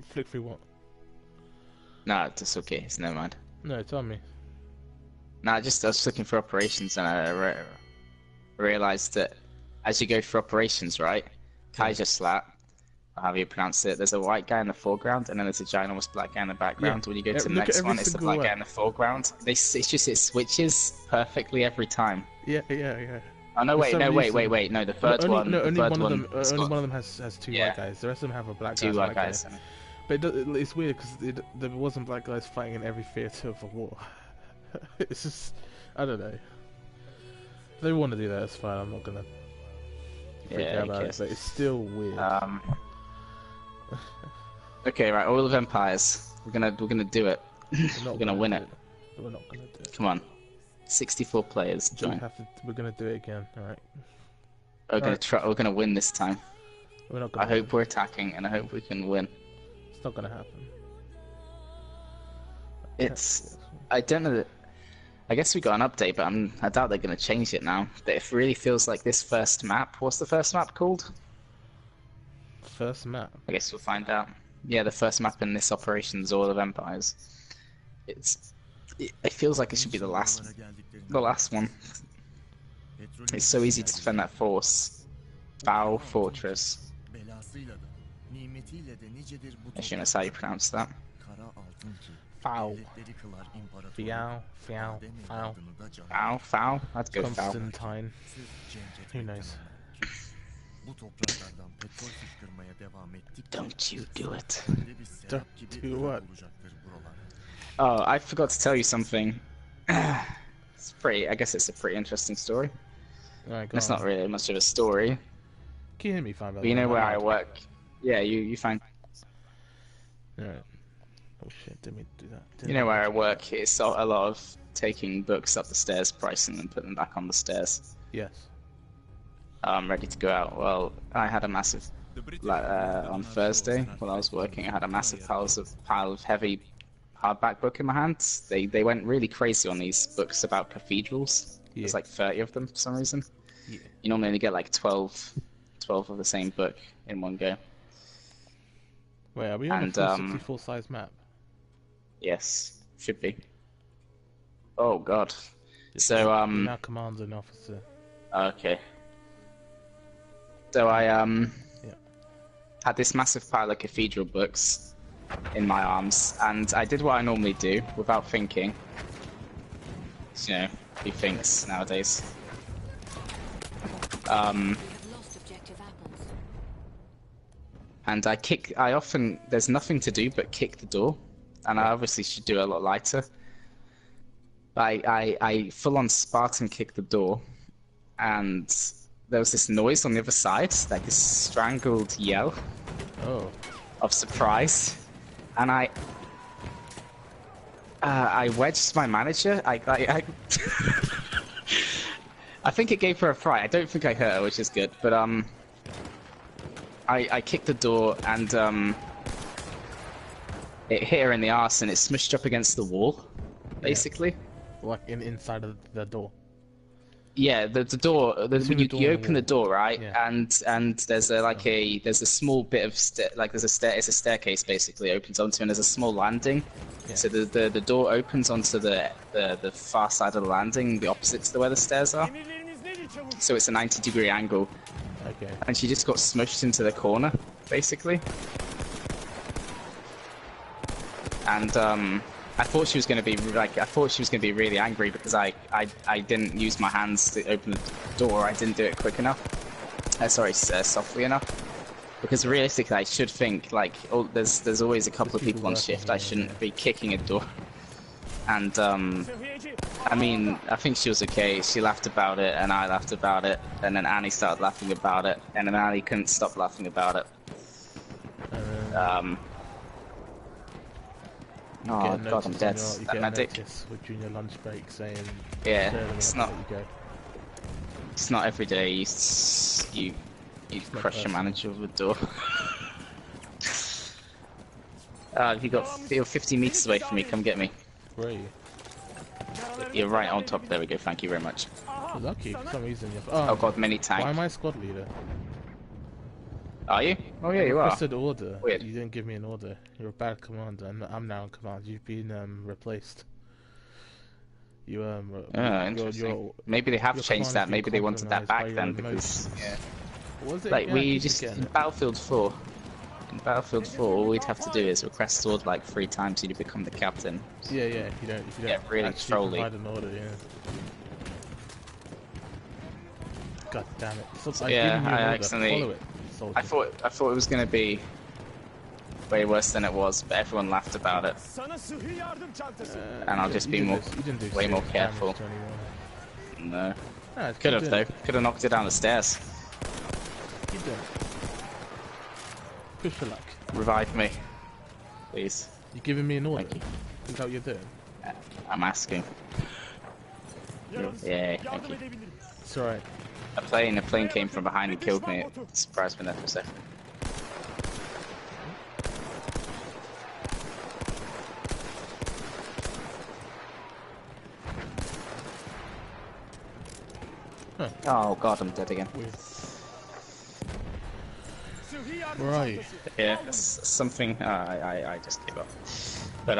Flick through what? No, it's okay. It's never mind. No, tell me. No, I was looking for operations and I realized that as you go through operations, right? Kaiser Slat, or however you pronounce it, there's a white guy in the foreground and then there's a ginormous black guy in the background. When you go to the next one, it's the black guy in the foreground. It switches perfectly every time. Yeah. Oh no! Wait, no, wait. No, the third one. Only one of them has two white guys. The rest of them have a black guy. Two white guys. But it's weird because there wasn't black guys fighting in every theater of the war. It's just, I don't know. If they want to do that, it's fine. I'm not gonna freak out about it, but it's still weird. Okay, right. Oil of Empires. We're gonna do it. We're gonna win it. We're not gonna do it. Come on. 64 players. Join. We're gonna do it again. All right. We're gonna win this time. We're not gonna. I hope we're attacking, and I hope we can win. It's not gonna happen. I don't know. I guess we got an update, but I doubt they're gonna change it now. But it really feels like this first map. What's the first map called? First map. I guess we'll find out. Yeah, the first map in this operation's Oil of Empires. It feels like it should be the last one. It's so easy to defend that force. Fao Fortress. I assume that's how you pronounce that. Fao. Fao. I'd go Fao. Constantine. Who knows? Don't you do it. Don't do what? Oh, I forgot to tell you something. I guess it's a pretty interesting story. It's not really much of a story. Can you hear me fine? But you know where I work? Yeah, you find. Alright. Oh shit, didn't mean to do that. You know where I work? It's a lot of taking books up the stairs, pricing them, putting them back on the stairs. Yes. I'm ready to go out. Well, I had a massive, on Thursday while I was working, I had a massive pile of heavy hardback book in my hands. They went really crazy on these books about cathedrals. Yeah. There's like 30 of them for some reason. Yeah. You normally only get like 12 of the same book in one go. Wait, are we on a full 64 size map? Yes, should be. Oh god. So You're now commander and officer. Okay. So I had this massive pile of cathedral books in my arms, and I did what I normally do without thinking. You know, who thinks nowadays? And I often, there's nothing to do but kick the door, and I obviously should do it a lot lighter. But I full on Spartan kick the door, and there was this noise on the other side, like this strangled yell of surprise, and I wedged my manager. I think it gave her a fright. I don't think I hurt her, which is good. But I kicked the door and it hit her in the arse and it smushed up against the wall, basically. Like inside of the door. Yeah, the door. You open the door, right? Yeah. And there's a small bit of it's a staircase basically it opens onto, and there's a small landing. Yeah. So the door opens onto the far side of the landing, the opposite to where the stairs are. So it's a 90-degree angle. Okay. And she just got smushed into the corner, basically. And I thought she was going to be really angry because I didn't use my hands to open the door. I didn't do it quick enough. Softly enough. Because realistically, I should think like, oh, there's always a couple of people on shift. I shouldn't be kicking a door. And I mean, I think she was okay. She laughed about it, and I laughed about it, and then Annie started laughing about it, and then Annie couldn't stop laughing about it. Oh god, I'm dead. That medic. With junior lunch break saying. Yeah, it's not every day you crush your manager with a door. You're 50 meters away from me. Come get me. Where are you? You're right on top. There we go. Thank you very much. Lucky for some reason. Oh god, mini tank. Why am I squad leader? Are you? Oh I yeah, you are. requested order. Weird. You didn't give me an order. You're a bad commander, and I'm now in command. You've been replaced. You Oh, interesting. Maybe they have your changed command has that. been Maybe they wanted that compromised by back your then because emotions. yeah. What was it Like again? I we keep just forgetting in it. Battlefield 4. In Battlefield 4, all we'd have to do is request sword like 3 times, you'd become the captain. Yeah, if you don't Yeah, really actually trolly. provide an order, yeah. God damn it! So, So, I've yeah, given you an I order. accidentally. Follow it, soldier. I thought it was gonna be way worse than it was, but everyone laughed about it, and I'll just be way more careful. No, Nah, could have though. Could have knocked it down the stairs. Keep doing it. Push for luck. Revive me, please. You giving me an order? Thank you. Is that what you're doing? I'm asking. Yeah, thank you. It's alright. A plane came from behind and killed me. It surprised me there for a second. Huh. Oh god, I'm dead again. Weird. Where are you? Yeah, it's something. I just gave up. But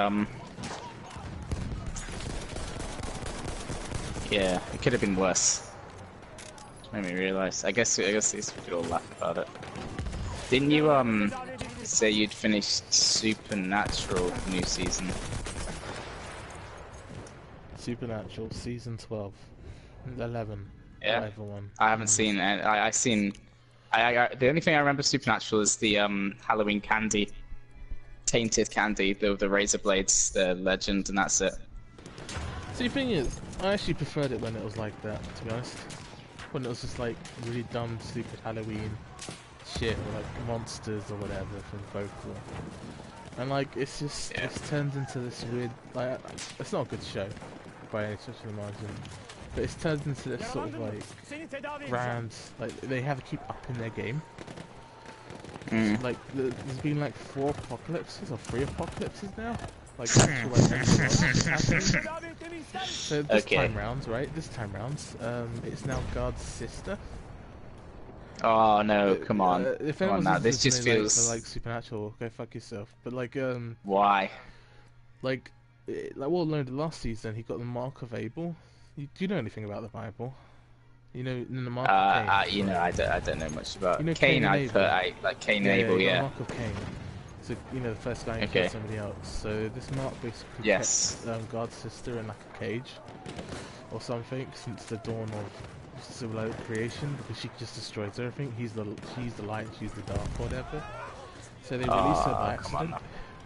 yeah, it could have been worse. Made me realise. I guess we could all laugh about it. Didn't you say you'd finished Supernatural new season? Supernatural season 12, 11. Yeah. Whatever one. I haven't seen it. I seen. The only thing I remember Supernatural is the Halloween candy, tainted candy, the razor blades, the legend, and that's it. See, the thing is, I actually preferred it when it was like that, to be honest. When it was just like really dumb, stupid Halloween shit, or like monsters or whatever from folklore. And like, it's just, it's turned into this weird, like, it's not a good show, by any stretch of the margin. But it's turned into this sort of like grand, like they have to keep up in their game. Like there's been like 4 apocalypses or 3 apocalypses now. Like actual like so this time round, right? This time round, it's now God's sister. Oh no! Come on! Come on now. This just feels like Supernatural. Go fuck yourself. But like why? Like what I learned last season, he got the Mark of Abel. Do you know anything about the Bible? You know, in the Mark of Cain. You know, I don't know much about. You know, Cain, like Cain and Abel, yeah. The Mark of Cain. So you know, the first guy who killed somebody else. So this Mark basically kept God's sister in like a cage or something since the dawn of civilized creation, because she just destroys everything. She's the light, she's the dark, or whatever. So they release her by accident.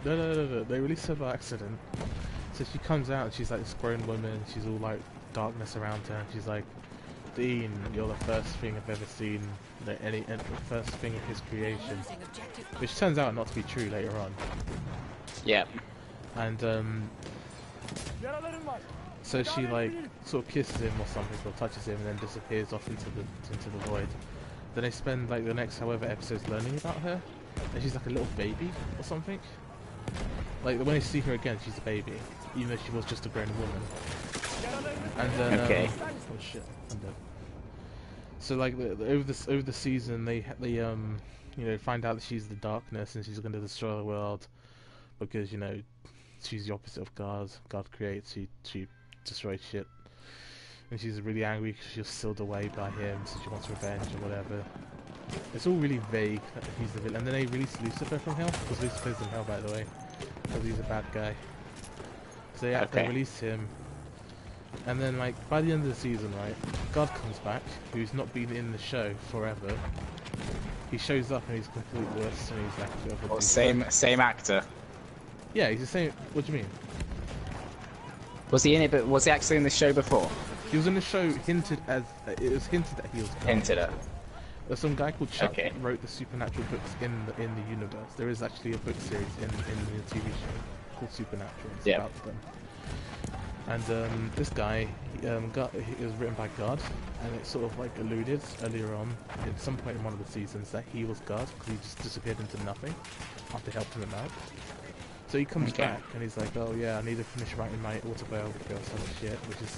No. They release her by accident. So she comes out and she's like this grown woman. She's all like darkness around her. And she's like, Dean, you're the first thing I've ever seen. The first thing of his creation, which turns out not to be true later on. Yep. And so she like sort of kisses him or something, or touches him, and then disappears off into the void. Then they spend like the next however episodes learning about her, and she's like a little baby or something. Like when they see her again, she's a baby, even though she was just a grown woman. And then oh shit, I'm dead. So like over the season, they you know, find out that she's the darkness and she's going to destroy the world because, you know, she's the opposite of God. God creates, she destroys shit, and she's really angry because she was sealed away by him, so she wants revenge or whatever. It's all really vague that he's the villain. And then they release Lucifer from hell, because Lucifer's in hell, by the way, because he's a bad guy. So yeah, they release him. And then, like, by the end of the season, right, God comes back, who's not been in the show forever. He shows up and he's completely worse, and he's like... Well, same actor. Yeah, he's the same... What do you mean? Was he in it, but was he actually in the show before? He was in the show hinted as... it was hinted that he was God. Hinted at. There's some guy called Chuck that wrote the Supernatural books in the universe. There is actually a book series in the TV show called Supernatural. It's about them. And this guy, it was written by God, and it sort of like alluded earlier on at some point in one of the seasons that he was God because he just disappeared into nothing after helping him out. So he comes back and he's like, oh yeah, I need to finish writing my autobiography or some shit, which is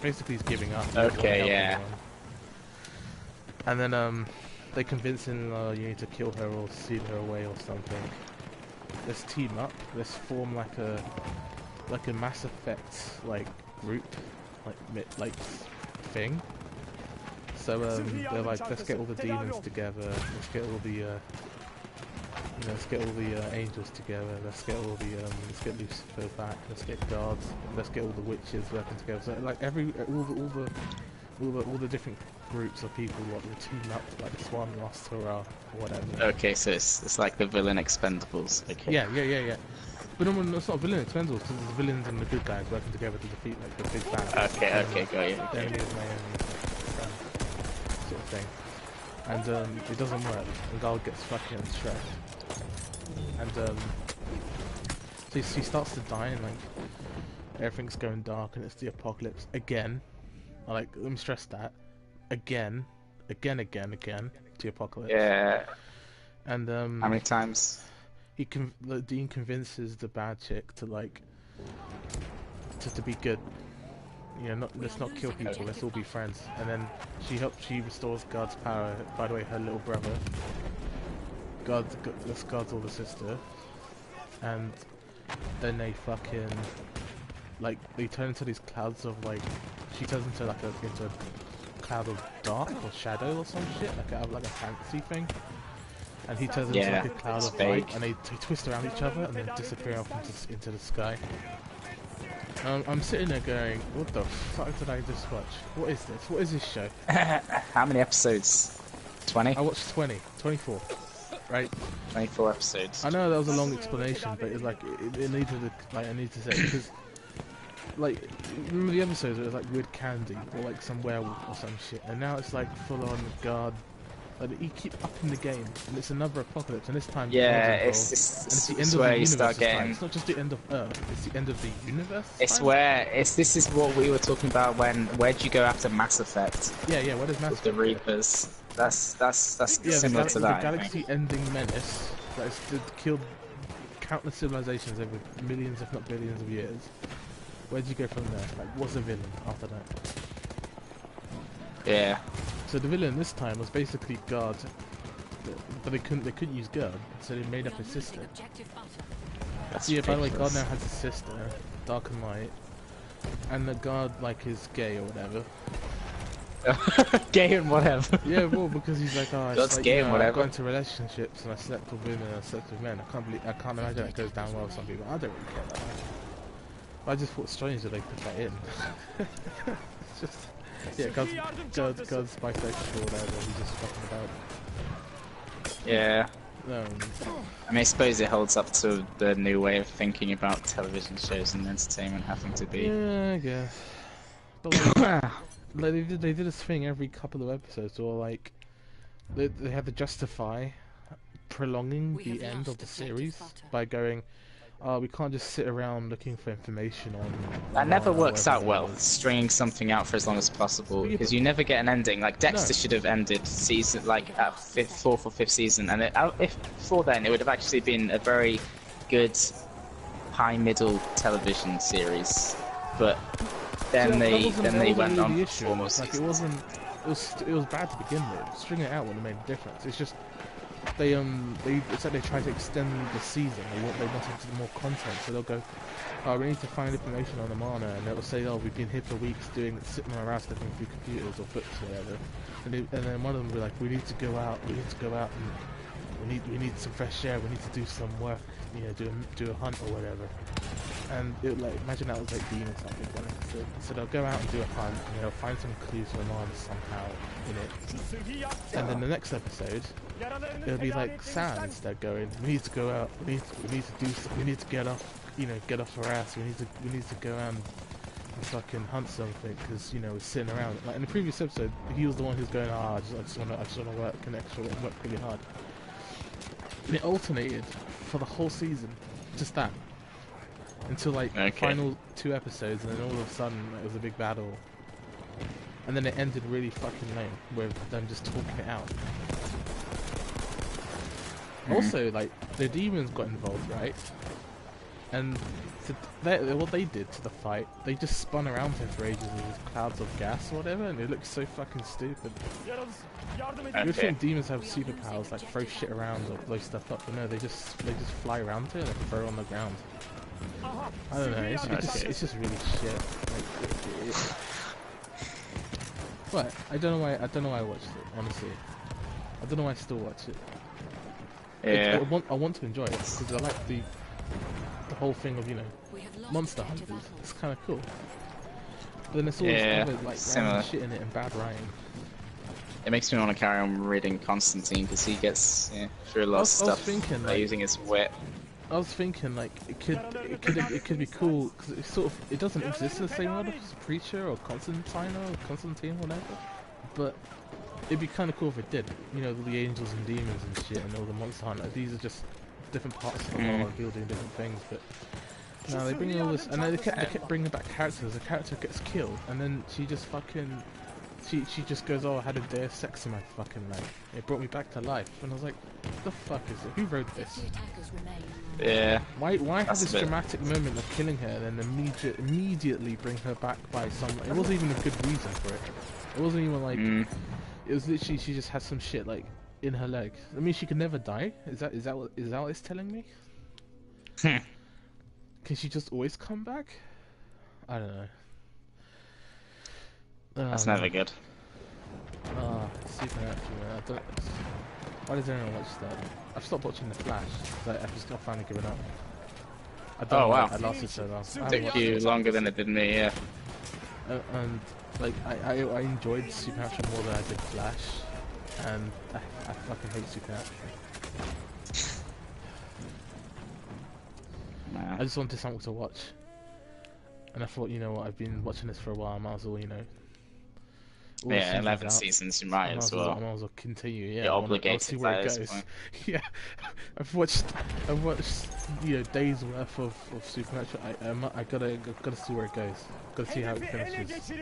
basically he's giving up. Okay, yeah. And then they convince him you need to kill her or seal her away or something. Let's team up. Let's form like a Mass Effect like group, like thing. So they're like, let's get all the demons together. Let's get all the let's get all the angels together. Let's get all the let's get Lucifer back. Let's get guards. Let's get all the witches working together. So like all the different groups of people what will team up like this one last hurrah or whatever. Okay, so it's like the villain Expendables. Okay. Yeah. But no, it's not villain Expendables because the villains and the good guys working together to defeat like the big bad. Okay, got you. The enemy is my enemy, sort of thing. And it doesn't work. And Gull gets fucking stressed. And so he starts to die and like everything's going dark and it's the apocalypse again. Let me stress that. Again, the apocalypse. Yeah. And how many times? Dean convinces the bad chick to to be good. You know, let's not kill people. Let's all be friends. And then she restores God's power. By the way, her little brother. God's older sister. And then they fucking they turn into these clouds of she turns into into a cloud of dark or shadow or some shit, like a fantasy thing. And he turns into like a cloud of light, and they twist around each other and then disappear off into the sky. I'm sitting there going, what the fuck did I just watch? What is this? What is this show? How many episodes? 20? I watched 24. Right? 24 episodes. I know that was a long explanation, but it's it needed I need to say because remember the episodes where it was weird candy or some werewolf or some shit, and now it's full on guard. You keep upping the game, and it's another apocalypse, and this time it's the end of where the you universe start getting. It's not just the end of Earth; it's the end of the universe. This is what we were talking about when. Where'd you go after Mass Effect? Yeah. What is Mass Effect? The Reapers. That's similar to that. The galaxy-ending menace that has killed countless civilizations over millions, if not billions, of years. Where'd you go from there? What's the villain after that? Yeah. So the villain this time was basically God, but they couldn't use God, so they made up a sister. That's by the way, ridiculous. God now has a sister, Dark and Light, and the God is gay or whatever. Gay and whatever. Yeah, well, because he's God's gay and whatever. I got into relationships and I slept with women and I slept with men. I can't imagine that goes down well with some people. I don't really care that much. I just thought strange that they put that in. It's just. Yeah, God's bisexual or whatever, he's just fucking about. Yeah. I mean, I suppose it holds up to the new way of thinking about television shows and entertainment having to be. Yeah, I guess. But they did this thing every couple of episodes, or they had to justify prolonging the end of the series by going, we can't just sit around looking for information on... That never works out well, stringing something out for as long as possible, because you never get an ending. Dexter should have ended season, at fourth or fifth season, and if before then it would have actually been a very good high-middle television series. But then they went on for 4 more seasons. It was bad to begin with. Stringing it out wouldn't have made a difference. It's just... it's like they try to extend the season. They want more content, so they'll go, we need to find information on Amana, and they'll say, we've been here for weeks sitting on our ass looking through computers or books or whatever, and then one of them will be like, we need to go out, and we need some fresh air, we need to do some work, do a hunt or whatever. And imagine that was Dean or something. So they'll go out and do a hunt, and they'll find some clues for Amana somehow in it. And then the next episode, it'll be Sam instead going, we need to go out, we need to get off our ass, we need to go out and fucking hunt something, because we're sitting around. In the previous episode, he was the one who's going, I just want to work an extra and work really hard. And it alternated for the whole season, just that, until the final 2 episodes, and then all of a sudden it was a big battle. And then it ended really fucking lame, with them just talking it out. Also, the demons got involved, right? And what they did to the fight, they just spun around him for ages with these clouds of gas or whatever, and it looks so fucking stupid. You would think demons have superpowers, like throw shit around or blow stuff up, but no, they just fly around it and throw it on the ground. I don't know, it's just really shit. Like, But I don't know why I watched it, honestly. I don't know why I still watch it. Yeah. I want to enjoy it because I like the whole thing of, you know, monster hunters. It's kind of cool. But then it's always covered like random shit in it and bad writing. It makes me want to carry on reading Constantine because he gets through a lot of stuff thinking, by using his wit. I was thinking like it could be cool because it doesn't exist in the same world as Preacher or Constantine or whatever. But it'd be kind of cool if it did. You know, the angels and demons and shit and all the monster hunters. These are just different parts of the world, people doing different things. But no, they bring in all this, and they kept bringing back characters. A character gets killed, and then she just fucking. She just goes, oh, I had a day of sex in my fucking life. It brought me back to life. And I was like, what the fuck is it? Who wrote this? Yeah. Why have this dramatic moment of killing her and then immediately bring her back by some... It wasn't even a good reason for it. It wasn't even like... It was literally, she just had some shit like in her leg. I mean, she could never die? Is that what it's telling me? Can she just always come back? I don't know. That's never good. Supernatural, man. Why does anyone watch that? I've stopped watching The Flash. I've just finally given up. I don't know wow. I lasted so long. It took you longer than it did me, yeah. And like I enjoyed Supernatural more than I did Flash, and I fucking hate Supernatural. Nah. I just wanted something to watch, and I thought, you know what, I've been watching this for a while, I might as well, you know. Yeah, 11 seasons, you might as well. I might as well continue, yeah. You're obligated see where it goes. Yeah, I've watched, you know, days worth of Supernatural. I gotta see where it goes. Gotta see how it finishes.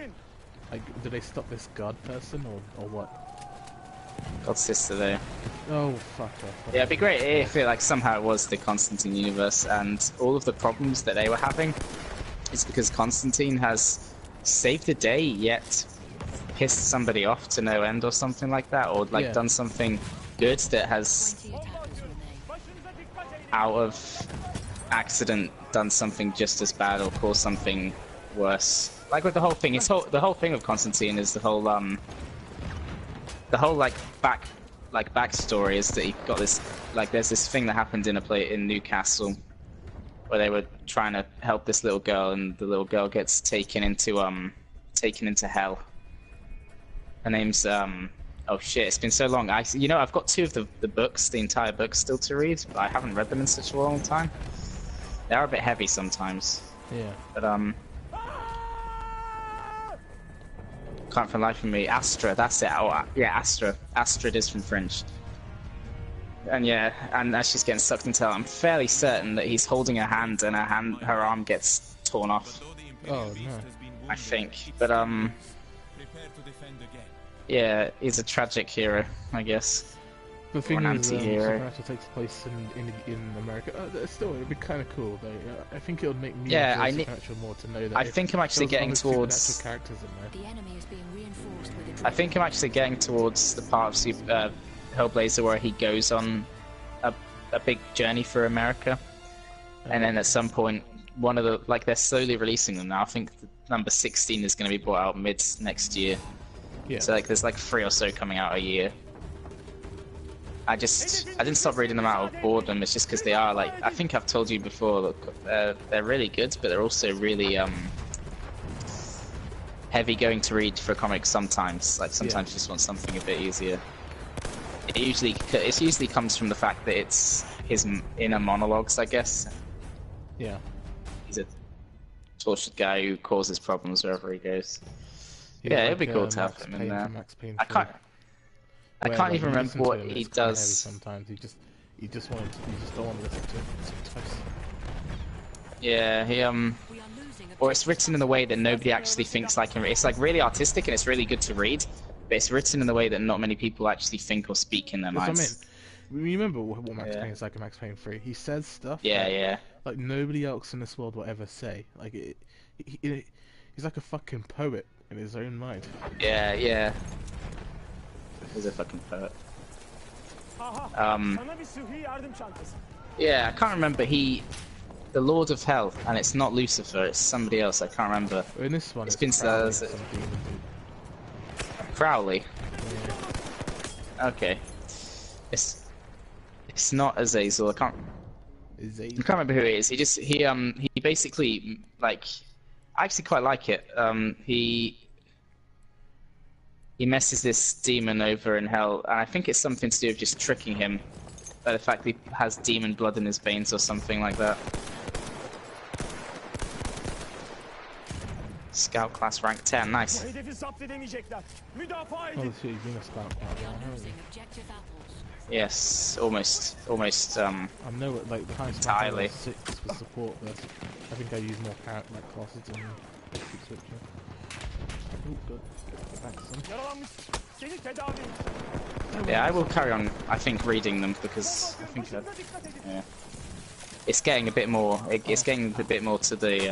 Like, do they stop this God person or what? God's sister there. Oh fuck off. Yeah, it'd be great if it like somehow it was the Constantine universe, and all of the problems that they were having is because Constantine has saved the day, yet pissed somebody off to no end or something like that, or like done something good that has out of accident done something just as bad or caused something worse. Like with the whole thing, the whole thing of Constantine is the whole backstory is that he got this, like, there's this thing that happened in Newcastle where they were trying to help this little girl, and the little girl gets taken into hell. Her name's oh shit, it's been so long. You know, I've got 2 of the books, the entire book still to read, but I haven't read them in such a long time. They are a bit heavy sometimes. Yeah. But can't for the life of me. Astra, that's it. Oh, yeah, Astra. Astrid is from French. And yeah, and as she's getting sucked into hell, I'm fairly certain that he's holding her hand and her arm gets torn off. Oh no. I think. But yeah, he's a tragic hero, I guess. The thing is, anti-hero. Supernatural takes place in America. Still, it'd be kind of cool though. I think it would make me enjoy Supernatural more to know that. I think I'm actually getting towards. Characters in there. The enemy is being reinforced with I think I'm actually getting towards the part of Hellblazer where he goes on a big journey for America, and then at some point, one of the they're slowly releasing them now. I think number 16 is going to be brought out mid next year. Yeah. So there's 3 or so coming out a year. I didn't stop reading them out of boredom. It's just because they are I think I've told you before. Look, they're really good, but they're also really heavy going to read for comics sometimes. Sometimes you just want something a bit easier. It usually comes from the fact that it's his inner monologues, I guess. Yeah. He's a tortured guy who causes problems wherever he goes. Yeah, it'd be cool to have him in there. I can't even remember what he does. Sometimes you just don't want to listen to it sometimes. Yeah, or it's written in a way that nobody actually thinks like him. It's really artistic and it's really good to read, but it's written in a way that not many people actually think or speak in their minds. What I mean. Remember what Max Yeah. Payne is like in Max Payne 3? He says stuff Yeah, that, yeah. like nobody else in this world will ever say. Like he's like a fucking poet in his own mind. Yeah, yeah. He's a fucking poet. Yeah, I can't remember. The Lord of Hell, and it's not Lucifer, it's somebody else. I can't remember. In this one, It's it's been Crowley, some some demon Crowley. dude. Okay. It's not Azazel. I can't remember who it is. He basically like I actually quite like it. He messes this demon over in hell, and I think it's something to do with just tricking him by the fact that he has demon blood in his veins or something like that. Scout class rank 10, nice. Oh, this is being a scout quite well, haven't you? Objective apples. Yes, almost. I know it, like the highest Entirely. rank 6 for support, but I think I use more like classes than keep switching. Oh, good. Thanks, son. Yeah, I will carry on. I think reading them because I think yeah, it's getting a bit more. It's getting a bit more to the.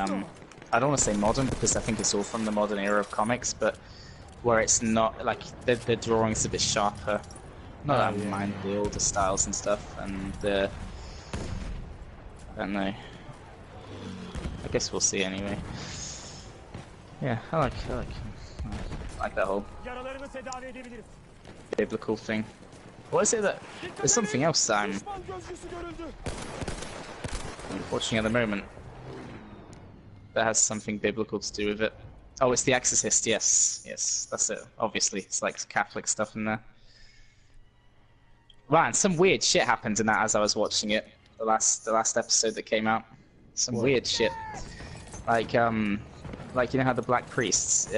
I don't want to say modern because I think it's all from the modern era of comics, but where it's not like the drawing's a bit sharper. Not that I yeah, mind the older styles and stuff, and the. I don't know. I guess we'll see anyway. Yeah, I like that whole biblical thing. What is it that... There's something else that I'm watching at the moment that has something biblical to do with it. Oh, it's The Exorcist, yes. Yes, that's it. Obviously, it's like Catholic stuff in there. Right, and some weird shit happened in that as I was watching it. The last episode that came out. Some weird shit. Like you know how the black priest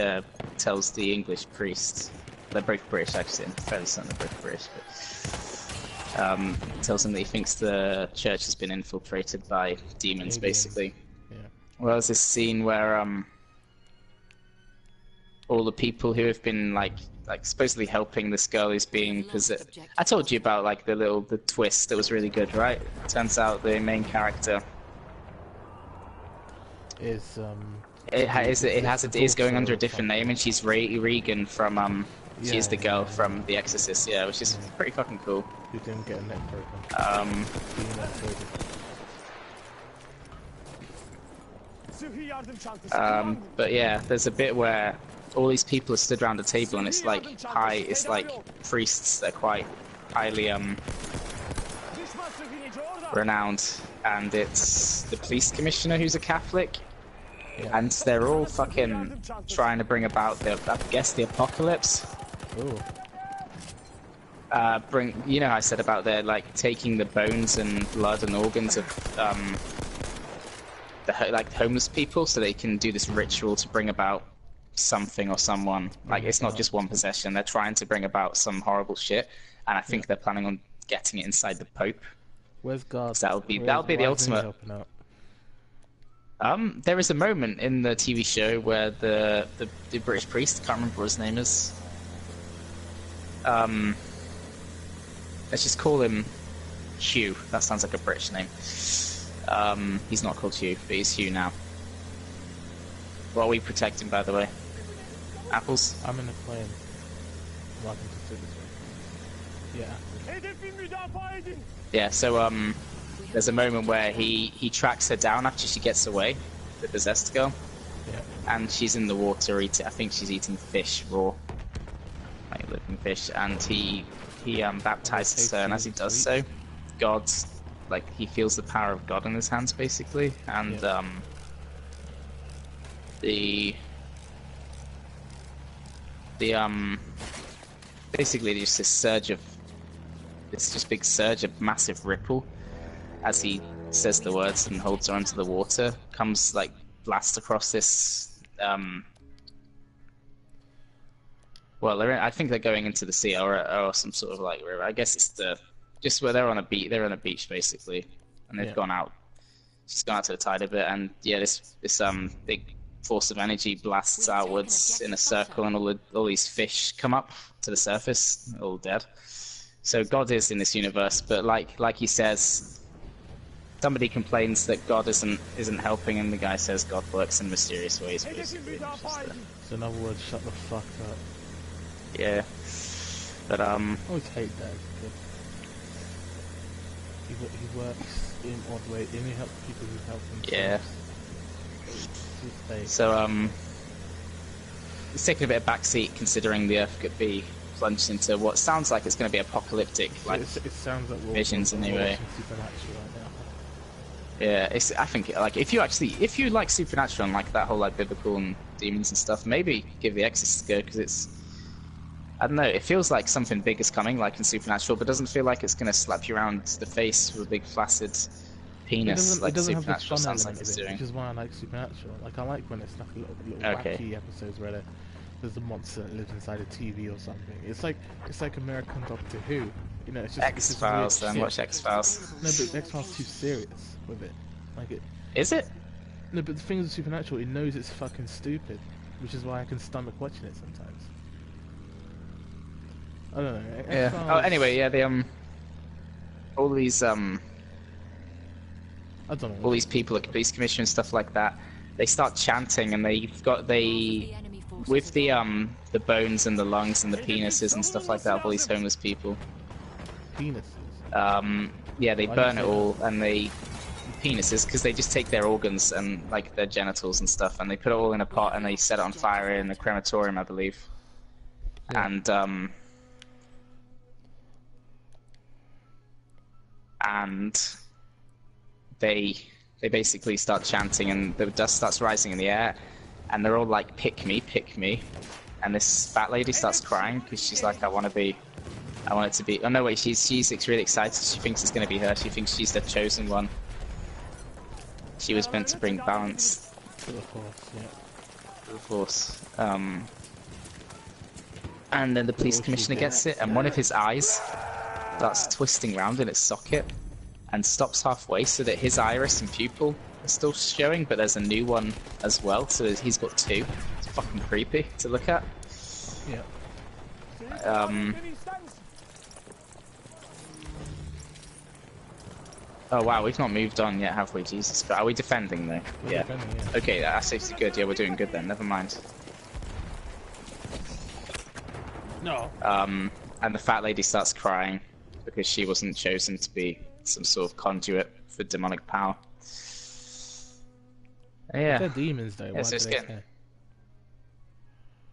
tells the English priest, they're both British actually, I'm fairly certain they're both British, but tells him that he thinks the church has been infiltrated by demons, basically. Yeah. Well, there's this scene where all the people who have been like supposedly helping this girl who's being possessed. I told you about like the twist that was really good, right? Turns out the main character Is it is going under a different name, and she's Regan from she's the girl from The Exorcist, yeah, which is pretty fucking cool. Who didn't get a neck broken. But yeah, there's a bit where all these people are stood around a table, and it's like priests that are quite highly renowned, and it's the police commissioner who's a Catholic. Yeah. And they're all fucking trying to bring about the apocalypse. Ooh. You know how I said about they're like taking the bones and blood and organs of the homeless people, so they can do this ritual to bring about something or someone. Like it's not just one possession. They're trying to bring about some horrible shit, and I think they're planning on getting it inside the Pope. Where's God? That'll be the ultimate. There is a moment in the TV show where the British priest, I can't remember what his name is. Let's just call him Hugh. That sounds like a British name. He's not called Hugh, but he's Hugh now. What are we protecting, by the way? Apples? I'm in the plane. Welcome to this way. Yeah. Yeah, so there's a moment where he tracks her down after she gets away, the possessed girl. Yeah. And she's in the water eating, I think she's eating fish raw. Like living fish, and he baptizes her, and as he does so, God's like he feels the power of God in his hands basically, and basically there's this big surge of massive ripple as he says the words and holds her onto the water, comes like blast across this I think they're going into the sea or some sort of like river. I guess it's just where they're on a beach basically, and they've gone out. She's gone out to the tide a bit, and yeah, this big force of energy blasts outwards in a circle, and all these fish come up to the surface, all dead. So God is in this universe, but like he says, somebody complains that God isn't helping, and the guy says God works in mysterious ways, basically. So in other words, shut the fuck up. Yeah. But I always hate that. He works in odd ways, and he helps people who help themselves. yeah. It's So it's taking a bit of backseat considering the Earth could be plunged into what sounds like it's going to be apocalyptic, like it sounds like visions anyway. Supernatural right now. Yeah, I think like if you like Supernatural and like that whole like biblical and demons and stuff, maybe give The Exorcist a go, because I don't know, it feels like something big is coming, like in Supernatural, but doesn't feel like it's going to slap you around the face with a big flaccid penis like Supernatural sounds like it's doing. Which is why I like Supernatural. Like, I like when it's like little wacky episodes where there's a monster that lives inside a TV or something. It's like American Doctor Who. You know, it's just X-Files. Then watch X-Files. No, but X-Files too serious with it. Like it. Is it? No, but the thing with Supernatural, it knows it's fucking stupid, which is why I can stomach watching it sometimes. I don't know. Yeah. X-Files... Oh, anyway, yeah. They all these I don't know. all these people at police commission and stuff like that. They start chanting, and with the bones and the lungs and the penises and stuff like that of all these homeless people. Penises. Yeah, they burn it all, and penises, because they just take their organs and like their genitals and stuff, and they put it all in a pot and they set it on fire in a crematorium, I believe. Yeah. And they basically start chanting, and the dust starts rising in the air, and they're all like, pick me, and this fat lady starts crying because she's like, I want it to be. Oh no, wait, she's really excited. She thinks it's going to be her. She thinks she's the chosen one. She was meant to bring balance to the Force. Yeah. To the Force. And then the police commissioner gets it, and one of his eyes starts twisting round in its socket and stops halfway, so that his iris and pupil are still showing, but there's a new one as well, so he's got two. It's fucking creepy to look at. Yeah. Oh wow, we've not moved on yet, have we? Jesus Christ. Are we defending though? We're defending, yeah. Okay, that's actually good. Yeah, we're doing good then. Never mind. No. And the fat lady starts crying because she wasn't chosen to be some sort of conduit for demonic power. Yeah. They're demons though. Why do they care?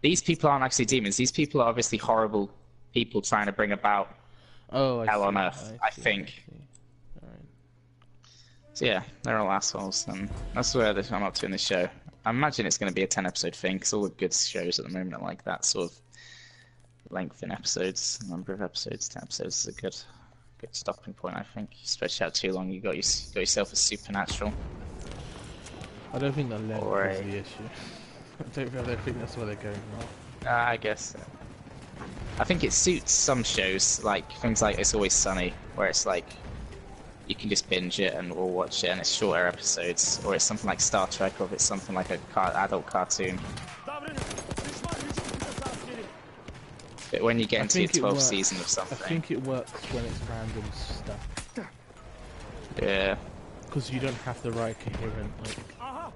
These people aren't actually demons. These people are obviously horrible people trying to bring about hell on earth, I think. Alright. So yeah, they're all assholes, and that's where I'm up to in the show. I imagine it's going to be a 10-episode thing, because all the good shows at the moment are like that sort of length in episodes, number of episodes. 10 episodes is a good stopping point, I think. You stretch out too long, you got yourself a Supernatural. I don't think that length is the issue. I don't think that's where they're going now. I guess so. I think it suits some shows, like things like It's Always Sunny, where it's like you can just binge it and we'll watch it, and it's shorter episodes, or it's something like Star Trek, or if it's something like a adult cartoon. But when you get into your 12th season of something, I think it works when it's random stuff. Yeah. Because you don't have to write coherent, like,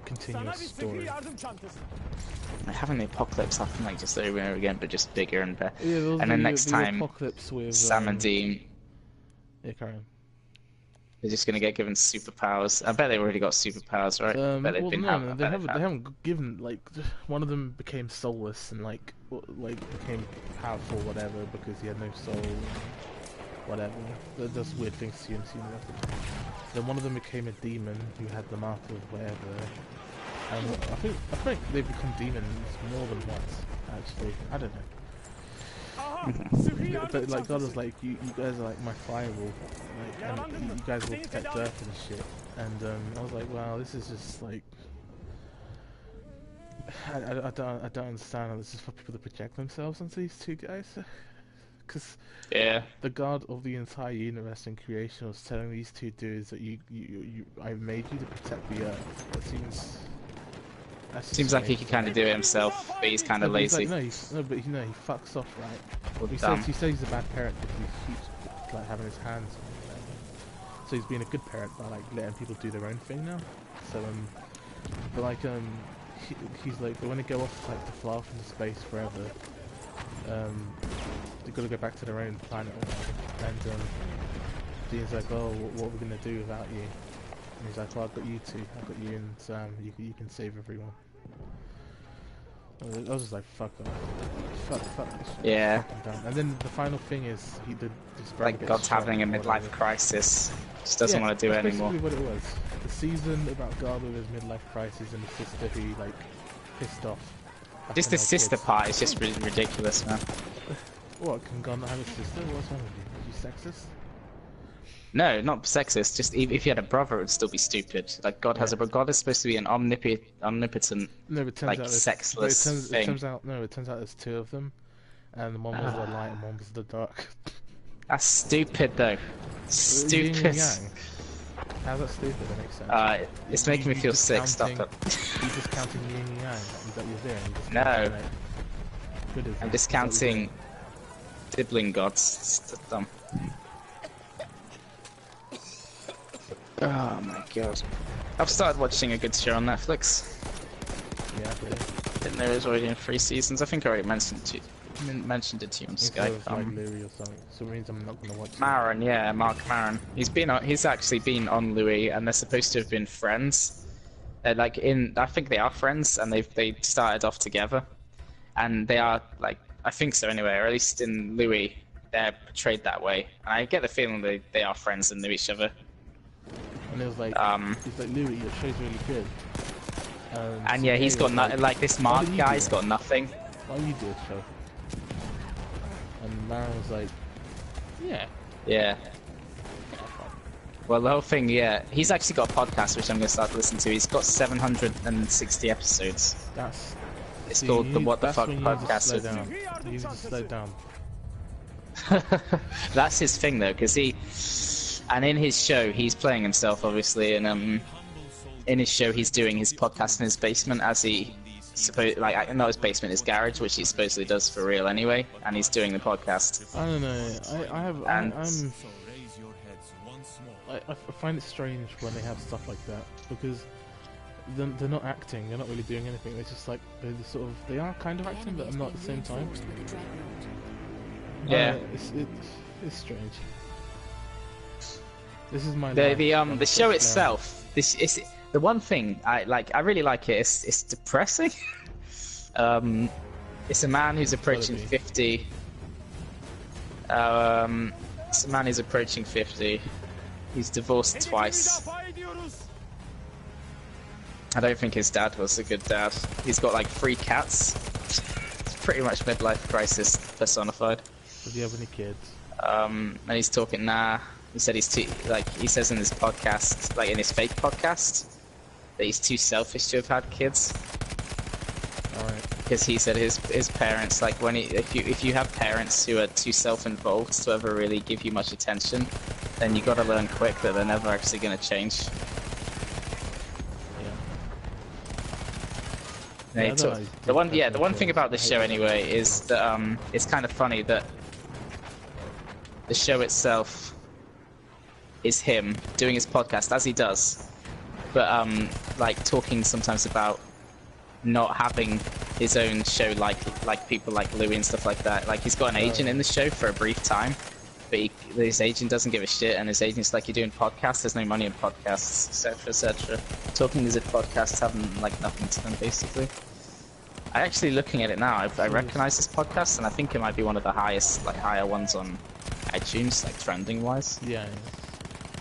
continuous story. Having the apocalypse happen like just over and over again, but just bigger and better. Yeah, and then next time, apocalypse with, Sam and Dean. Yeah, Karen. They're just gonna get given superpowers. I bet they've already got superpowers, right? They haven't given, like, one of them became soulless and like became powerful, whatever, because he had no soul, whatever. That's weird things to see in this universe. Then one of them became a demon who had the mark of whatever. And I think they've become demons more than once, actually. I don't know. But like God was like, you guys are like my firewall, like, and you guys will protect Earth and shit. And I was like, wow, this is just like, I don't understand how this is for people to project themselves onto these two guys. Because the God of the entire universe and creation was telling these two dudes that I made you to protect the Earth. That seems like he could kind of do it himself, but he's kind of lazy. Like, no, but he fucks off, right? He says he's a bad parent because he like having his hands on them. So he's being a good parent by like letting people do their own thing now. So but like he's like they want to go off like to fly off into space forever. They've got to go back to their own planet or whatever. And Dean's like, oh, what are we gonna do without you? And he's like, well, I've got you two. I've got you and Sam. You can save everyone. I was just like, fuck off. Fuck this. Yeah. And then the final thing is like God's having a midlife crisis. Just doesn't want to do it anymore. That's basically what it was. The season about God with his midlife crisis and his sister who like pissed off. Just the sister part is just ridiculous, man. What, can God not have a sister? What's wrong with you? Are you sexist? No, not sexist. Just if you had a brother, it would still be stupid. Like God has a brother. God is supposed to be an omnipotent, no, but like sexless thing. It turns out there's two of them, and one was the light and one was the dark. That's stupid, though. Stupid. Yin and yang. How's that stupid? That makes sense. It's making me feel sick. Stop it. You're just counting yin and yang that you're doing. No. I'm discounting sibling gods. It's dumb. Oh my god. I've started watching a good show on Netflix. Yeah, really. Didn't know it was already in 3 seasons. I think I already mentioned it to you on Skype. Like Louis or something. So it means I'm not gonna watch Maron, yeah, Mark Maron. He's actually been on Louis, and they're supposed to have been friends. Like I think they are friends, and they started off together, and they are like, I think so anyway, or at least in Louis, they're portrayed that way. And I get the feeling they are friends and know each other. And it was like, he's like, Louis, your show's really good. And yeah, he's got nothing. Like this Mark guy's got nothing. Why you do a show? And Maron was like, yeah. Yeah. Well, the whole thing, yeah. He's actually got a podcast which I'm going to start to listen to. He's got 760 episodes. It's called the What the Fuck Podcast. You need to slow down. That's his thing though, because and in his show he's playing himself obviously, and in his show he's doing his podcast in his basement not his basement, his garage, which he supposedly does for real anyway, and he's doing the podcast. I don't know. I find it strange when they have stuff like that, because they're not acting, they're not really doing anything. They're just like they are kind of acting, but not at the same time. Yeah, it's strange. This is my the show itself. This is the one thing I like. I really like it. It's depressing. It's a man who's approaching 50. It's a man who's approaching 50. He's divorced twice. I don't think his dad was a good dad. He's got like 3 cats. It's pretty much midlife crisis personified. Does he have any kids? And he's talking he said he says in his podcast, like in his fake podcast, that he's too selfish to have had kids. Alright. Because he said his parents, like if you have parents who are too self-involved to ever really give you much attention, then you got to learn quick that they're never actually going to change. Yeah. The one thing about the show anyway is that it's kind of funny that the show itself is him doing his podcast as he does, but like talking sometimes about not having his own show like people like Louis and stuff like that. Like he's got an agent in the show for a brief time, but his agent doesn't give a shit, and his agent's like, you're doing podcasts, there's no money in podcasts, etc, etc. Talking as if podcasts have like nothing to them, basically. I actually, looking at it now, I recognize this podcast, and I think it might be one of the higher ones on iTunes, like trending wise. Yeah.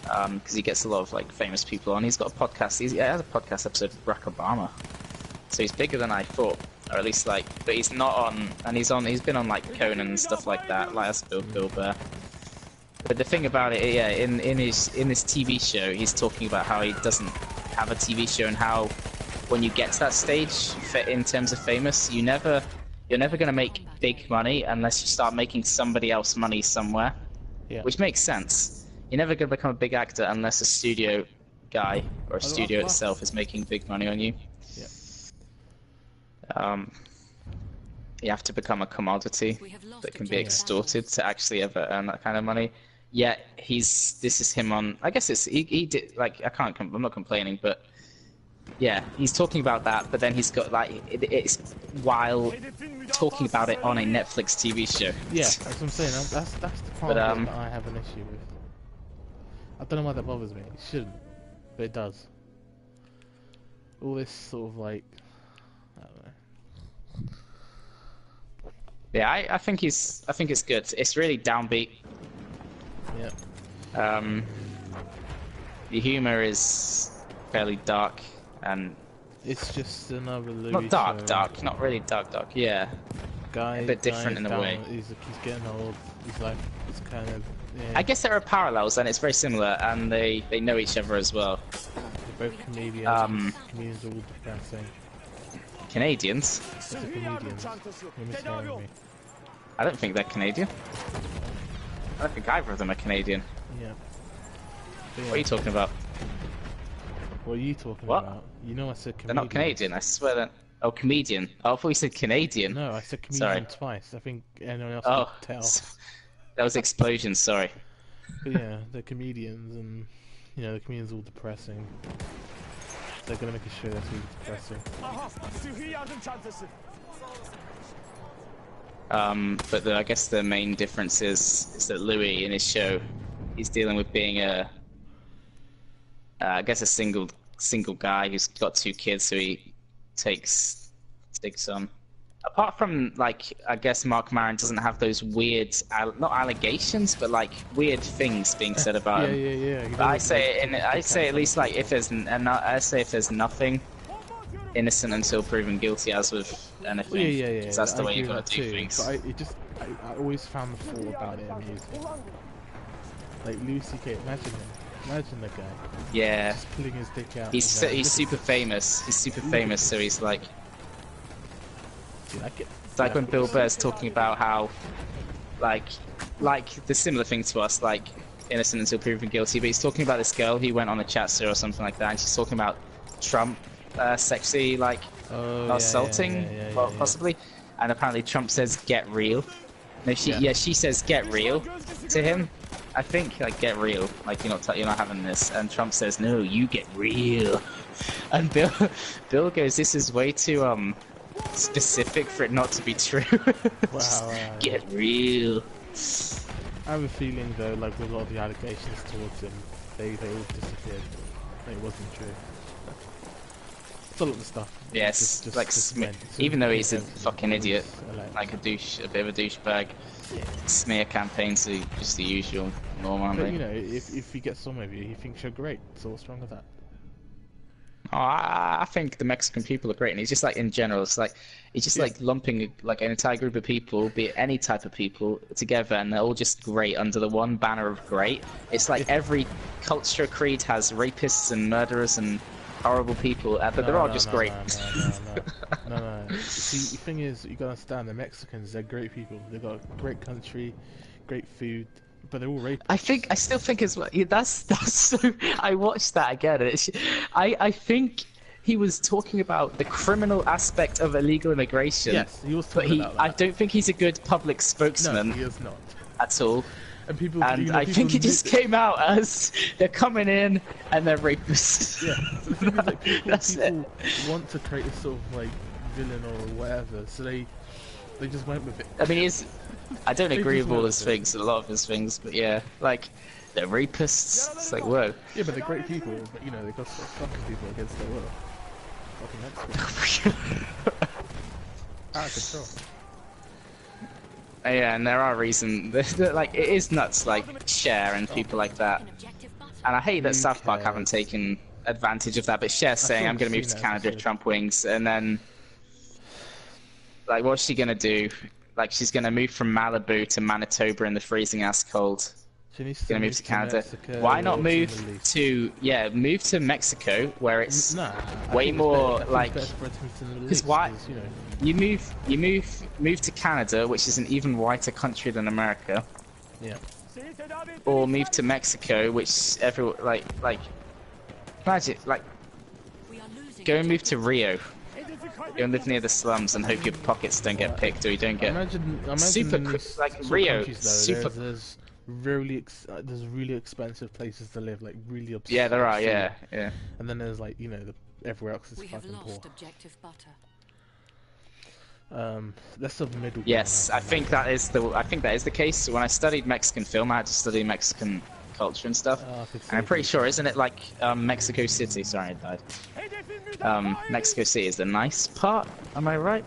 Because he gets a lot of like famous people on. He's got a podcast. He has a podcast episode with Barack Obama, so he's bigger than I thought, or at least like. But he's not on, and he's been on like Conan and stuff like that. Like that's Bill Burr. But the thing about it, yeah, in his TV show, he's talking about how he doesn't have a TV show, and how when you get to that stage in terms of famous, you're never going to make big money unless you start making somebody else money somewhere. Yeah. Which makes sense. You're never going to become a big actor unless a studio guy or a studio itself is making big money on you. Yeah. You have to become a commodity that can be extorted to actually ever earn that kind of money. yeah, this is him on. I guess he did like I'm not complaining, but yeah, he's talking about that. But then he's got like it's while talking about it on a Netflix TV show. Yeah, that's what I'm saying. That's the part of it that I have an issue with. I don't know why that bothers me. It shouldn't, but it does. All this sort of like, I don't know. Yeah, I think it's good. It's really downbeat. Yeah. The humor is fairly dark and it's just another Louis not dark, show. not really dark. Yeah, a bit different in a way. He's getting old. He's like, it's kind of. Yeah. I guess there are parallels, and it's very similar, and they know each other as well. They're both comedians. Comedians are all depressing. Canadians? They're comedians. You're mishearing me. I don't think they're Canadian. I don't think either of them are Canadian. Yeah. What are you talking about? What are you talking What? about? You know I said comedian. They're not Canadian, I swear that. Oh, comedian. Oh, I thought you said Canadian. No, I said comedian Sorry. twice. I think anyone else could tell. That was explosion, sorry. But yeah, they're comedians, and you know the comedians are all depressing. They're gonna make a show that's really depressing. But I guess the main difference is that Louis in his show, he's dealing with being I guess a single guy who's got 2 kids, so he takes on. Apart from like, I guess Mark Maron doesn't have those weird, not allegations, but like weird things being said about him. Yeah. But I say at least like if there's nothing innocent until proven guilty, as with anything. Yeah. That's the way you gotta do things. But I always found the thought about it amusing. Like Lucy K, imagine the guy. Yeah. Just pulling his dick out. He's super famous. He's super famous, so he's like. It's like when Bill Burr's talking about how, like the similar thing to us, like innocent until proven guilty. But he's talking about this girl who went on a chat show or something like that, and she's talking about Trump sexually assaulting, possibly. And apparently Trump says get real. No, she says get real to him. I think like get real, like you're not having this. And Trump says no, you get real. And Bill goes, this is way too specific for it not to be true. Wow. Get real. I have a feeling though, like with a lot of the allegations towards him, they all disappeared. It wasn't true. It's a lot of stuff. Yes, even though he's a fucking idiot, like a bit of a douchebag. Smear campaigns are just the usual norm, aren't But they? you know, if he gets on with you, he thinks you're great. So what's wrong with that? Oh, I think the Mexican people are great, and he's just like in general, it's like he's just like lumping like an entire group of people, be it any type of people, together, and they're all just great under the one banner of great. It's like every culture creed has rapists and murderers and horrible people, but they're all just great. No. See, the thing is, you gotta understand, the Mexicans, they're great people. They've got a great country, great food, but they're all rapists. I still think as well. Yeah, that's so. I watched that again. And I think he was talking about the criminal aspect of illegal immigration. Yes, he was talking about that. I don't think he's a good public spokesman. No, he is not. At all. And people, I think it just came out as they're coming in and they're rapists. Yeah, the thing is, like, people want to create a sort of like villain or whatever, so they just went with it. I mean, I don't agree with all his things, a lot of his things, but yeah, like they're rapists. It's like whoa. Yeah, but they're great people. But you know, they got fucking people against their will. Fucking Mexicans. Out of control. Yeah, and there are reasons. Like it is nuts, like Cher and people like that. And I hate that South Park haven't taken advantage of that. But Cher saying, "I'm going to move to Canada if Trump wins," and then like, what's she going to do? Like, she's going to move from Malibu to Manitoba in the freezing ass cold. She's going to move to Canada. Mexico, why not move to Mexico where it's way more like? Because why? You move to Canada, which is an even whiter country than America. Yeah. Or move to Mexico, which imagine go and move to Rio. Go and live near the slums and hope your pockets don't get picked or you don't get imagine super in like sort of Rio. countries, though, Super. There's there's really expensive places to live, like really obscure. Yeah, there are. Yeah, yeah. And then there's like everywhere else is We have fucking poor. lost objective butter. That's the middle. Yes, I think that is the case. When I studied Mexican film, I had to study Mexican culture and stuff. And I'm pretty sure, isn't it like Mexico City? Sorry, I died. Mexico City is the nice part. Am I right?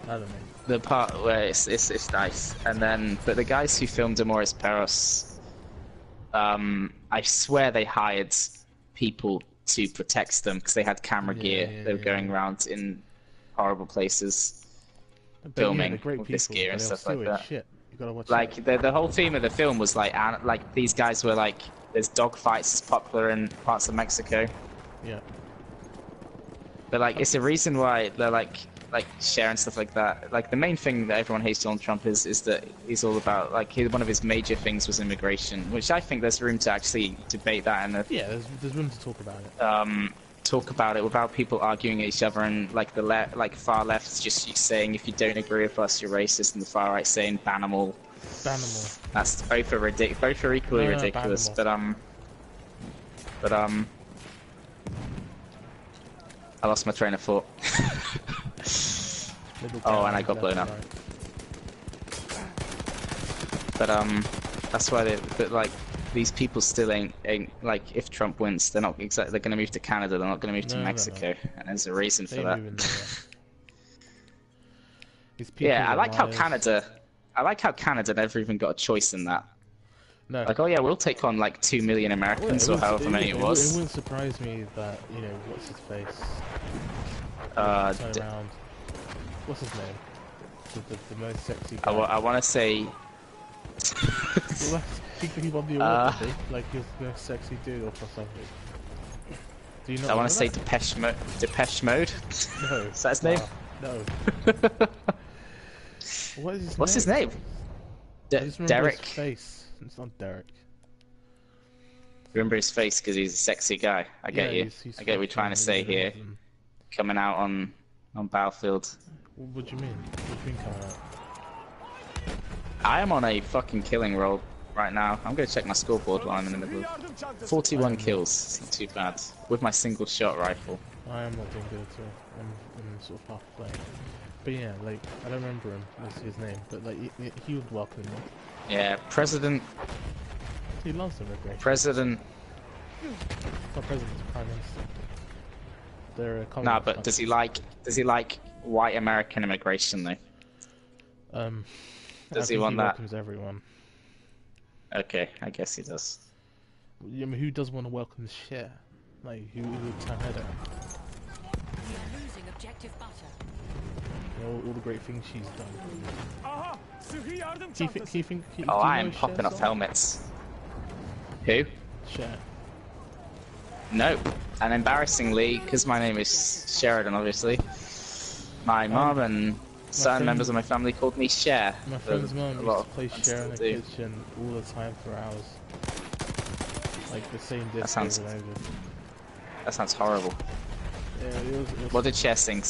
I don't know. The part where it's nice, and then but the guys who filmed Amores Perros, I swear they hired people to protect them because they had camera gear. They were going around in horrible places. Filming with this gear and stuff like that. Shit. You gotta watch like the whole theme of the film was like these guys were like, there's dog fights popular in parts of Mexico. Yeah. But like it's a reason why they're like sharing stuff like that. Like the main thing that everyone hates Donald Trump is that he's all about one of his major things was immigration, which I think there's room to actually debate that and there's room to talk about it. Talk about it without people arguing at each other, and like far left is just saying if you don't agree with us you're racist, and the far right saying ban them all. Ban them all. That's both are equally ridiculous. But I lost my train of thought. Oh, and I got blown up. But that's why these people still ain't like, if Trump wins, they're not exactly, they're gonna move to Canada, they're not gonna move to Mexico, and there's a reason for that. Yeah, I like how Canada never even got a choice in that. No. Like, oh yeah, we'll take on like 2 million Americans or however many it was. It wouldn't surprise me that, what's his face? Turn around. What's his name? The most sexy guy. I want to say... Well, he won the award, did he? Like, he was the most sexy dude or something. Do you know? I want to say Depeche Mode. No. Is that his name? No. What's his name? Derek. His face. It's not Derek. Remember his face because he's a sexy guy. I get you. I get what you're trying to say here. Coming out on Battlefield. What do you mean? What do you mean coming out? I am on a fucking killing roll right now. I'm going to check my scoreboard while I'm in the middle of 41 kills. It's not too bad. With my single shot rifle. I am not doing good at all. I'm sort of half playing. But yeah, like, I don't remember him. What's his name? But like, he would welcome me. Yeah, President. He loves immigration. President. Not president, prime minister. They're a nah, but does he like white American immigration though? Does he want that? Welcomes everyone. Okay, I guess he does. I mean, who does want to welcome the shit? Like, who would turn her down? We are losing objective butter. All the great things she's done. Oh, I am popping off helmets. Who? Cher. No. And embarrassingly, because my name is Sheridan, obviously, my mom and certain members of my family called me Cher. My friend's mom used to play Cher in the kitchen all the time for hours. Like the same disc over and over. That sounds horrible. Yeah, it was what did Cher sing?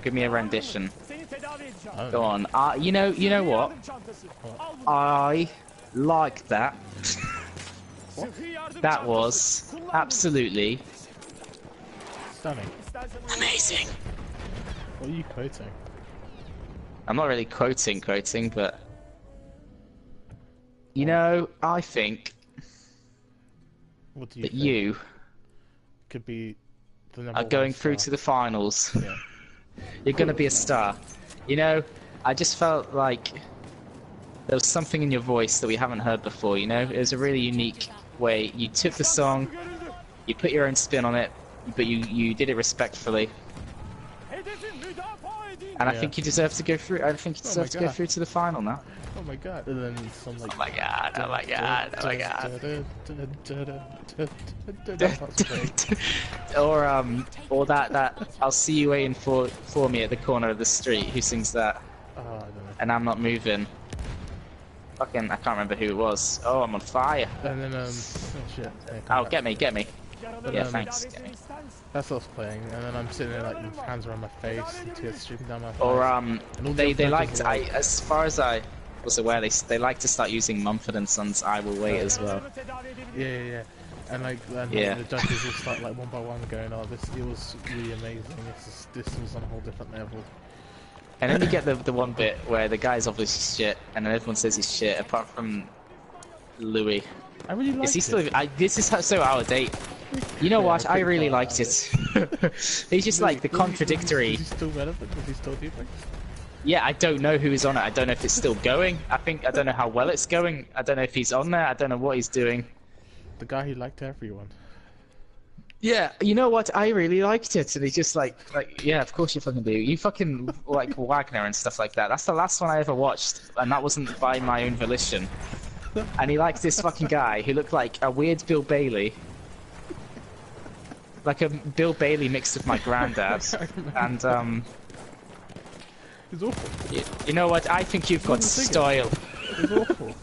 Give me a rendition. Go on. You know what? I like that. What? That was absolutely stunning. Amazing. What are you quoting? I'm not really quoting, but I think what do you that think? you Could be the number are going through to the finals. Yeah. You're gonna be a star. I just felt like there was something in your voice that we haven't heard before. It was a really unique way. You took the song, you put your own spin on it, but you did it respectfully. And I think you deserve to go through. I think you deserve to go through to the final now. Oh my god! And then some like. Oh my god! Oh my god! Oh my god! Or that I'll see you waiting for me at the corner of the street. Who sings that? Oh, I don't know. And I'm not moving. Fucking, I can't remember who it was. Oh, I'm on fire. And then oh shit. Oh, get me. But, Yeah, thanks. Get me. That's what I was playing, and then I'm sitting there like with hands around my face, and tears streaming down my face. Or they liked as far as I was aware, they like to start using Mumford and Sons I Will Wait as well. Yeah. And like, Yeah. the judges will start like one by one going, "Oh, it was really amazing. This was on a whole different level." And then you get the one bit where the guy's obviously shit, and then everyone says he's shit, apart from Louis. I really liked Is he it. still? This is so out of date. You know what? I really liked it. He's just like the contradictory. Is he still relevant? Is he still people? Yeah, I don't know who is on it. I don't know if it's still going. I don't know how well it's going. I don't know if he's on there. I don't know what he's doing. The guy who liked everyone. Yeah, you know what? I really liked it, and he's just like, yeah, of course you fucking do. You fucking like Wagner and stuff like that. That's the last one I ever watched, and that wasn't by my own volition. And he liked this fucking guy who looked like a weird Bill Bailey. Like a Bill Bailey mixed with my granddad. And, It's awful. you know what? I think you've got style. It's awful.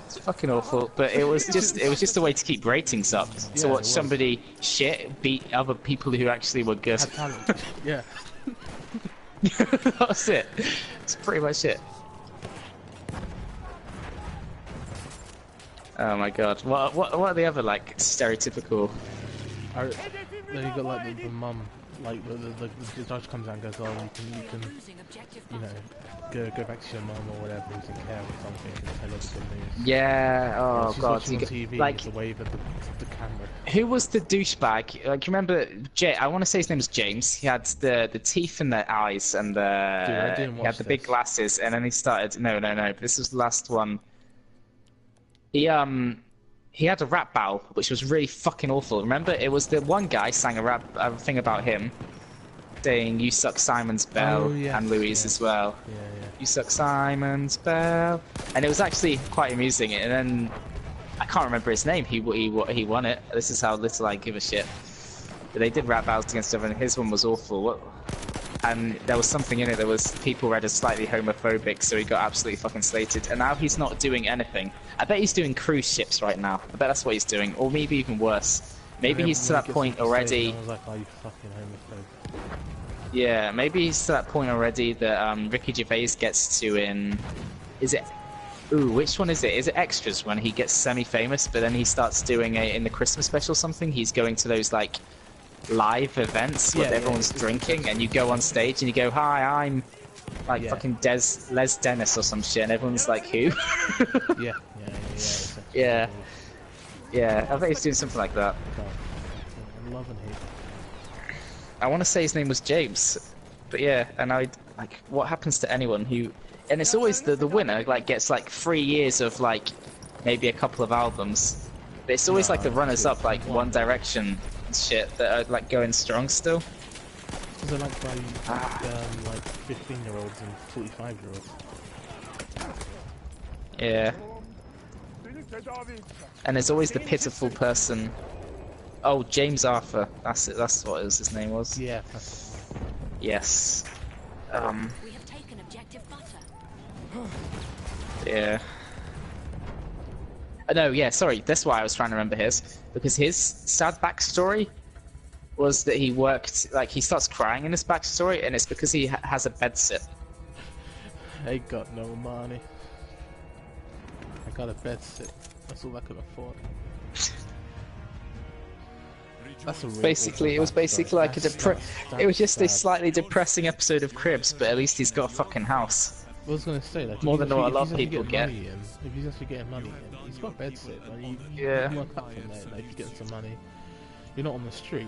It's fucking awful, but it was just a way to keep ratings up. To Yeah, watch somebody shit beat other people who actually were good. Had talent. Yeah. That was it. It's pretty much it. Oh my god. What are the other like stereotypical? Then you got like the mum, like the judge comes out and goes, "Oh, you can Losing objective you know, butter. go back to your mum or whatever, who's in care or something, and tell her the good news." Yeah. Oh She's god. watching on TV, like, to wave at the camera. who was the douchebag? Like, you remember? I want to say his name was James. He had the teeth in the eyes and Dude, I didn't he watch had the big this. glasses, and then he started. No. This was the last one. He had a rap battle, which was really fucking awful. Remember, it was the one guy sang a thing about him, saying "You suck Simon's bell" Oh, yes, and Louis yes. as well. Yeah. You suck Simon's bell, and it was actually quite amusing. And then I can't remember his name. He won it. This is how little I give a shit. But they did rap battles against each other, and his one was awful. And there was something in it that was people read as slightly homophobic, so he got absolutely fucking slated. And now he's not doing anything. I bet he's doing cruise ships right now. I bet that's what he's doing, or maybe even worse. Maybe he's to that point already. I was like, "Oh, you fucking homophobe." Yeah, maybe he's to that point already that Ricky Gervais gets to in. Is it? Ooh, which one is it? Is it Extras when he gets semi-famous, but then he starts doing a in the Christmas special something? He's going to those like live events where Yeah, everyone's drinking, and you go on stage and you go, "Hi, I'm like fucking Les Dennis or some shit," and everyone's like, "Who?" Yeah. Yeah. Yeah, I bet he's doing something like that. I love and hate. I want to say his name was James, but yeah, and like, what happens to anyone who, and it's always the winner like gets like 3 years of like maybe a couple of albums, but it's always like the runners up like One Direction and shit that are like going strong still. Because they're like by like 15-year-olds and 45-year-olds. Yeah. And there's always the pitiful person. Oh, James Arthur. That's it. That's what his name was. Yeah. Yes. We have taken objective butter. Yeah. No, yeah, sorry. That's why I was trying to remember his. Because his sad backstory was that he worked, like, he starts crying in his backstory, and it's because he has a bed sit. I got no money. I got a bed sit. That's all I could afford. That's a really Basically, it was basically like it was just a slightly depressing episode of Cribs, but at least he's got a fucking house. I was gonna say, like, More than what a lot if of he's people actually get. money in, if he's actually getting money in, he's got a bed sit. Like, you Yeah. can work up from there. Like, if you get some money, you're not on the street.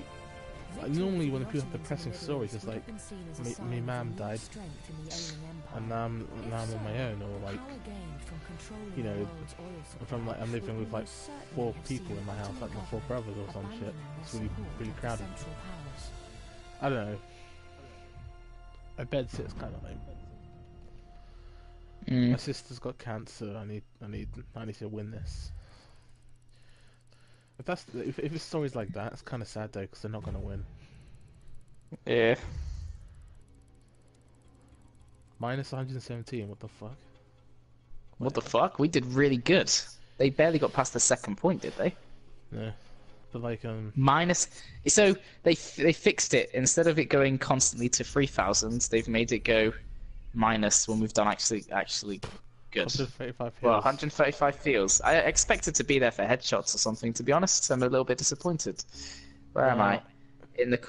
Like, normally when people have depressing stories, it's like, me mum died, and now I'm on my own, or like, you know, I'm living with like 4 people in my house, like my 4 brothers or some shit. It's really crowded. I don't know. A bed sit's kind of lame. My sister's got cancer. I need to win this. If it's stories like that, it's kind of sad though, because they're not gonna win. Yeah. Minus 117. What the fuck? What the fuck? We did really good. They barely got past the second point, did they? Yeah. But like Minus. So they fixed it. Instead of it going constantly to 3,000, they've made it go minus when we've done actually good. 135 Well, heals. 135 feels. I expected to be there for headshots or something. To be honest, I'm a little bit disappointed. Where am I?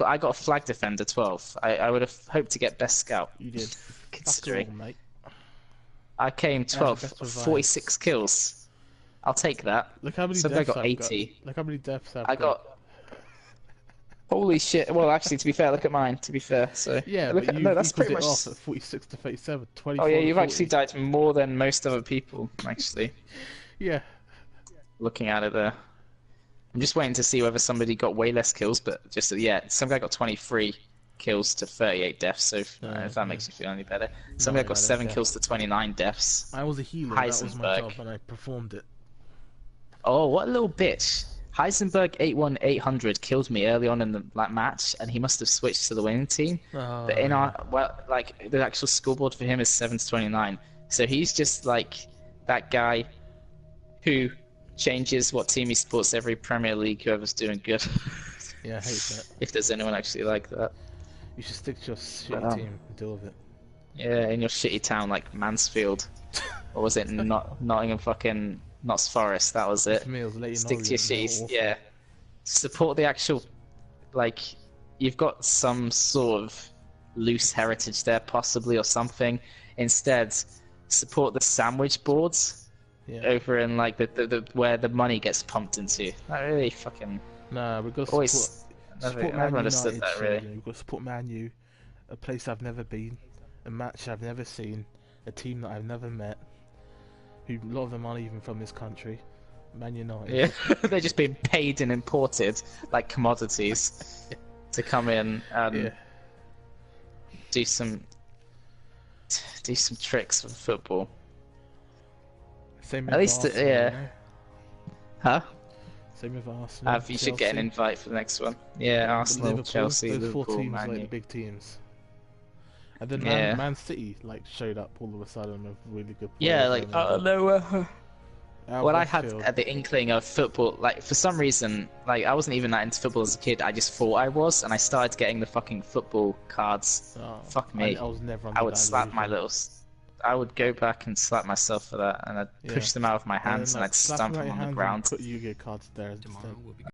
I got a flag defender 12. I would have hoped to get best scout. You did. Considering Fuck all, mate. I came 12, best of 46 kills. I'll take that. Look how many Some guy deaths got I've 80. got. Look how many deaths I've I got. Holy shit! Well, actually, to be fair, look at mine. To be fair, so Yeah, look but at, you no, that's equaled pretty it much. off at 46 to 37, 24 Oh yeah, to you've 40. actually died more than most other people. Actually, Yeah. looking at it there, I'm just waiting to see whether somebody got way less kills, but just yeah, some guy got 23 kills to 38 deaths. So if that makes you feel any better, some guy got 7 kills to 29 deaths. I was a healer. That was my Heisenberg. job, and I performed it. Oh, what a little bitch! Heisenberg 81800 killed me early on in the match, and he must have switched to the winning team. Oh, But in like the actual scoreboard for him is 7 to 29. So he's just like that guy who changes what team he supports every Premier League whoever's doing good. Yeah, I hate that. If there's anyone actually like that. You should stick to your shitty team and deal with it. Yeah, in your shitty town like Mansfield. Or was it Nottingham fucking Notts Forest? That was it. For me, it was Leighton Stick to your Orient, shitty. awful. Yeah. Support the actual. Like, you've got some sort of loose heritage there, possibly, or something. Instead, support the sandwich boards Yeah. over in like the where the money gets pumped into. That really fucking. Nah, we've got to Always. support Never Man understood United. that really. Surely. We've got to support Man U, a place I've never been, a match I've never seen, a team that I've never met, who a lot of them aren't even from this country. Man United. Yeah, they're just being paid and imported like commodities to come in and do some tricks with football. Same At with least, Arsenal, yeah. you know? Huh? Same with Arsenal. You should get an Chelsea. invite for the next one. Yeah, Arsenal, Liverpool, Chelsea, those Liverpool, four teams Man like U. the big teams. And then Yeah. Man City like showed up all of a sudden with really good players. Yeah, like When I had Westfield. the inkling of football, like for some reason, like I wasn't even that into football as a kid. I just thought I was, and I started getting the fucking football cards. Oh, Fuck me. I was never under I would that slap my illusion. little. I would go back and slap myself for that, and I'd push them out of my hands, and like, I'd slap stamp them out them your on the hands and ground. Put Yu-Gi-Oh cards there instead. Tomorrow will be